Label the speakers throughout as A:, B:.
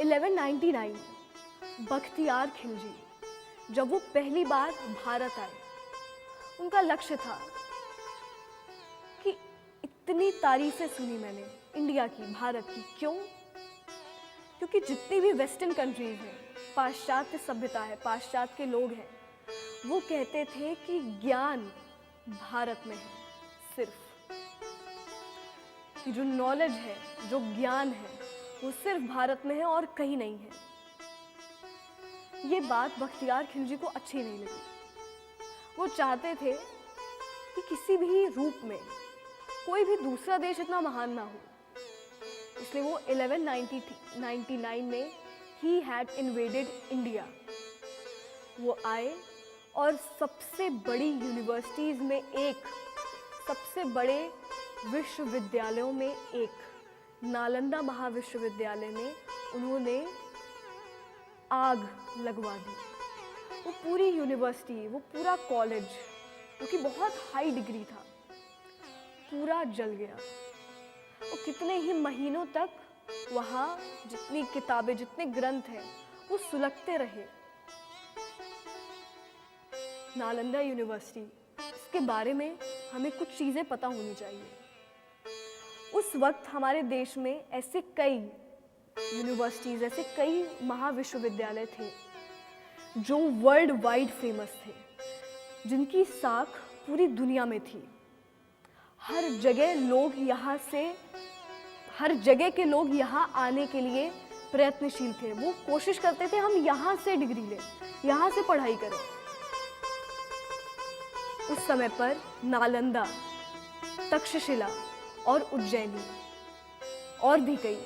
A: 1199 बख्तियार खिलजी जब वो पहली बार भारत आए, उनका लक्ष्य था कि इतनी तारीफें सुनी मैंने इंडिया की, भारत की। क्यों? क्योंकि जितनी भी वेस्टर्न कंट्रीज हैं, पाश्चात्य सभ्यता है, पाश्चात्य के लोग हैं, वो कहते थे कि ज्ञान भारत में है। सिर्फ कि जो नॉलेज है, जो ज्ञान है, वो सिर्फ भारत में है और कहीं नहीं है। ये बात बख्तियार खिलजी को अच्छी नहीं लगी। वो चाहते थे कि किसी भी रूप में कोई भी दूसरा देश इतना महान ना हो। इसलिए वो 1199 में ही हैड इन्वेडेड इंडिया। वो आए और सबसे बड़ी यूनिवर्सिटीज़ में एक, सबसे बड़े विश्वविद्यालयों में एक, नालंदा महाविश्वविद्यालय में उन्होंने आग लगवा दी। वो पूरी यूनिवर्सिटी, वो पूरा कॉलेज, जो कि बहुत हाई डिग्री था, पूरा जल गया। और कितने ही महीनों तक वहाँ जितनी किताबें, जितने ग्रंथ हैं, वो सुलगते रहे। नालंदा यूनिवर्सिटी, इसके बारे में हमें कुछ चीज़ें पता होनी चाहिए। उस वक्त हमारे देश में ऐसे कई यूनिवर्सिटीज़, ऐसे कई महाविश्वविद्यालय थे जो वर्ल्ड वाइड फेमस थे, जिनकी साख पूरी दुनिया में थी। हर जगह लोग यहाँ से, हर जगह के लोग यहाँ आने के लिए प्रयत्नशील थे। वो कोशिश करते थे हम यहाँ से डिग्री लें, यहाँ से पढ़ाई करें। उस समय पर नालंदा, तक्षशिला और उज्जैनी और भी कई,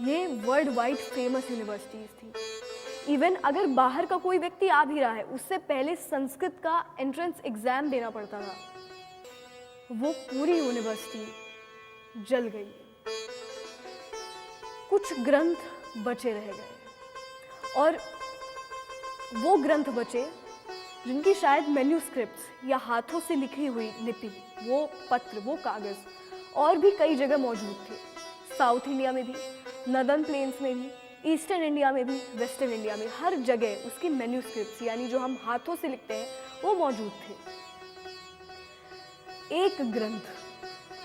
A: ये वर्ल्ड वाइड फेमस यूनिवर्सिटीज़ थी। इवन अगर बाहर का कोई व्यक्ति आ भी रहा है, उससे पहले संस्कृत का एंट्रेंस एग्ज़ाम देना पड़ता था। वो पूरी यूनिवर्सिटी जल गई। कुछ ग्रंथ बचे रह गए, और वो ग्रंथ बचे जिनकी शायद मैन्यूस्क्रिप्ट्स या हाथों से लिखी हुई लिपि, वो पत्र, वो कागज़ और भी कई जगह मौजूद थे। साउथ इंडिया में भी, नदर्न प्लेन्स में भी, ईस्टर्न इंडिया में भी, वेस्टर्न इंडिया में, हर जगह उसकी मैन्यूस्क्रिप्ट्स यानी जो हम हाथों से लिखते हैं, वो मौजूद थे। एक ग्रंथ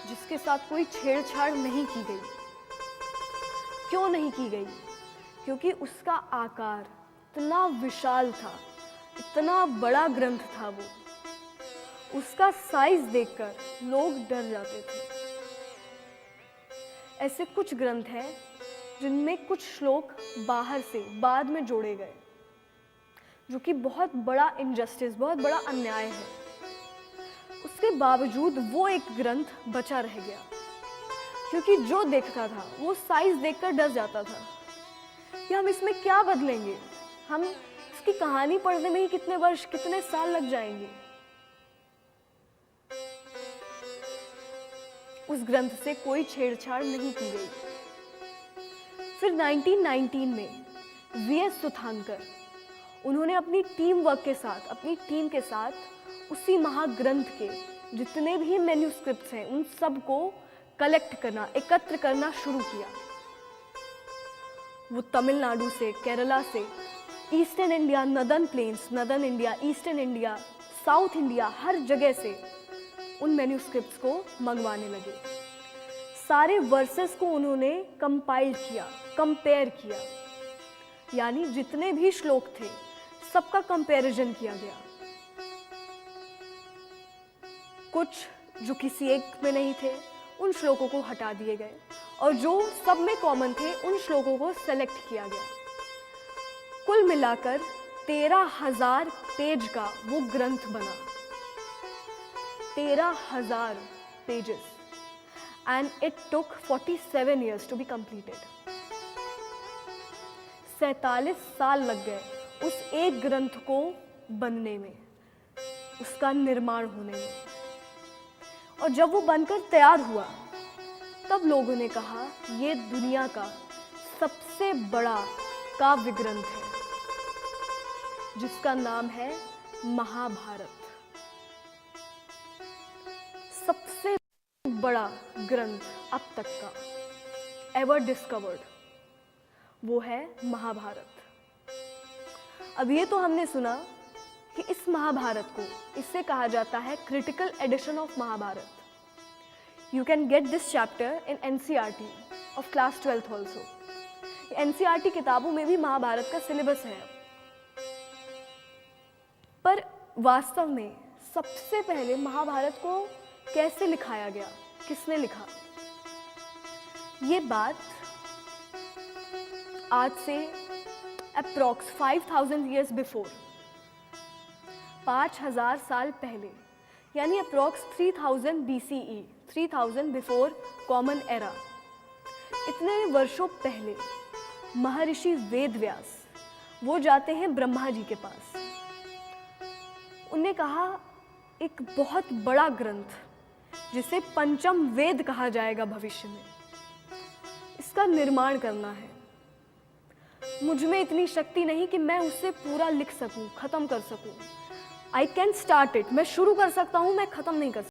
A: जिसके साथ कोई छेड़छाड़ नहीं की गई। क्यों नहीं की गई? क्योंकि उसका आकार इतना विशाल था, इतना बड़ा ग्रंथ था वो। उसका साइज देखकर लोग डर जाते थे। ऐसे कुछ ग्रंथ हैं जिनमें कुछ श्लोक बाहर से बाद में जोड़े गए, जो कि बहुत बड़ा इनजस्टिस, बहुत बड़ा अन्याय है। उसके बावजूद वो एक ग्रंथ बचा रह गया, क्योंकि जो देखता था वो साइज देखकर डर जाता था कि हम इसमें क्या बदलेंगे, हम इसकी कहानी पढ़ने में ही कितने वर्ष, कितने साल लग जाएंगे। उस ग्रंथ से कोई छेड़छाड़ नहीं की गई। फिर 1919 में वीएस सुथांकर, उन्होंने अपनी टीम वर्क के साथ, अपनी टीम के साथ उसी महाग्रंथ के जितने भी मैन्यूस्क्रिप्ट्स हैं, उन सब को कलेक्ट करना, एकत्र करना शुरू किया। वो तमिलनाडु से, केरला से, eastern India, northern plains, northern India, eastern India, south India, हर जगह से उन मैन्यूस्क्रिप्ट्स को मंगवाने लगे। सारे वर्सेस को उन्होंने कंपाइल किया, कंपेयर किया, यानी जितने भी श्लोक थे सबका कंपैरिजन किया गया। कुछ जो किसी एक में नहीं थे, उन श्लोकों को हटा दिए गए, और जो सब में कॉमन थे, उन श्लोकों को सेलेक्ट किया गया। कुल मिलाकर 13,000 पेज का वो ग्रंथ बना। 13,000 pages, and it took 47 years to be completed. 47 साल लग गए उस एक ग्रंथ को बनने में, उसका निर्माण होने में। और जब वो बनकर तैयार हुआ, तब लोगों ने कहा ये दुनिया का सबसे बड़ा काव्य ग्रंथ है, जिसका नाम है महाभारत। सबसे बड़ा ग्रंथ अब तक का, एवर डिस्कवर्ड। वो है महाभारत। अब ये तो हमने सुना कि इस महाभारत को, इससे कहा जाता है critical edition of Mahabharat. You can get this chapter in NCERT of class 12th also. NCERT किताबों में भी महाभारत का सिलेबस है। पर वास्तव में सबसे पहले महाभारत को कैसे लिखाया गया, किसने लिखा? ये बात आज से अप्रॉक्स 5000 ईयर्स बिफोर, 5000 साल पहले, यानी approx 3000 BCE, 3000 before common era, इतने वर्षों पहले महर्षि वेदव्यास वो जाते हैं ब्रह्मा जी के पास। उन्हें कहा एक बहुत बड़ा ग्रंथ जिसे पंचम वेद कहा जाएगा भविष्य में, इसका निर्माण करना है। मुझ में इतनी शक्ति नहीं कि मैं उससे पूरा लिख सकूं, खत्म कर सकूं। आई कैन स्टार्ट इट, मैं शुरू कर सकता हूं, मैं खत्म नहीं कर सकता।